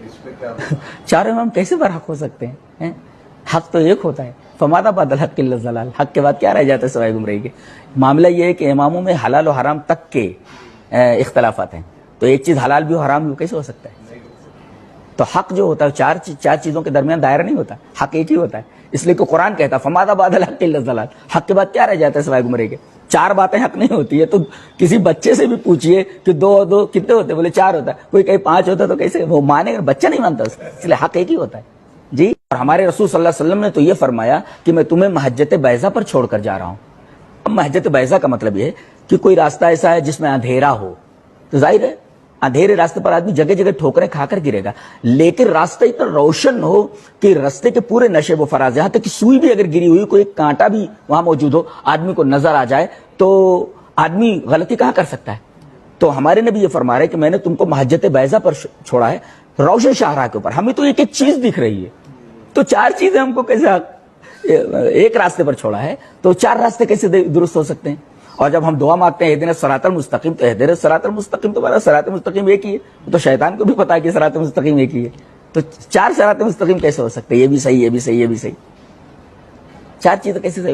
اس پہ کیا چاروں امام کیسے برحق ہو سکتے ہیں؟ حق تو ایک ہوتا ہے. فماذا بعد الحق الا الضلال. حق کے بعد کیا رہ جاتا ہے سوائے گمراہی کے؟ معاملہ یہ ہے کہ اماموں میں حلال و حرام تک کے اختلافات ہیں. تو ایک چیز حلال بھی ہو حرام بھی ہو کیسے ہو سکتا ہے؟ تو حق جو ہوتا ہے چار چیزوں کے درمیان دائرہ نہیں ہوتا, حق ایک ہی ہوتا ہے. اس لیے کہ قرآن کہتا ہے فماذا بعد الحق الا الضلال. حق کے بعد کیا رہ جاتا ہے سوائے گمراہی کے؟ چار باتیں حق نہیں ہوتی ہے. تو کسی بچے سے بھی پوچھئے کہ دو کتنے ہوتے ہیں, بولے 4 ہوتا ہے. کوئی کہیں 5 ہوتا ہے تو کیسے وہ مانے گا؟ بچہ نہیں مانتا اس. اس لیے حق ایک ہی ہوتا ہے جی. اور ہمارے رسول صلی اللہ علیہ وسلم نے تو یہ فرمایا کہ میں تمہیں مہجت بیضا پر چھوڑ کر جا رہا ہوں. اب مہجت بیضا کا مطلب یہ ہے کہ کوئی راستہ ایسا ہے جس میں اندھیرا ہو, تو ظاہر ہے اندھیرے راستے پر آدمی جگہ جگہ ٹھوکریں کھا کر گرے گا, لیکن راستہ اتنا روشن ہو کہ راستے کے پورے نشے و فراز, یہاں تک کہ سوئی بھی اگر گری ہوئی, کوئی کانٹا بھی وہاں موجود ہو, آدمی کو نظر آ جائے تو آدمی غلطی کہاں کر سکتا ہے. تو ہمارے نبی یہ فرما رہے کہ میں نے تم کو مہجت بیضا پر چھوڑا ہے, روشن شاہراہ کے اوپر. ہمیں تو ایک ایک چیز دکھ رہی ہے, تو 4 چیزیں ہم کو کیسے ایک راستے پر چھوڑا ہے, تو 4 راستے کیسے درست ہو سکتے ہیں؟ اور جب ہم دعا مانگتے ہیں اہدنا الصراط المستقیم, تو اہدنا الصراط المستقیم, تو ہمارا صراط مستقیم ایک ہی ہے. تو شیطان کو بھی پتا ہے کہ صراط مستقیم ایک ہی ہے, تو 4 صراط مستقیم کیسے ہو سکتے ہیں؟ یہ بھی صحیح, یہ بھی صحیح, یہ بھی صحیح, 4 چیزیں کیسے صحیح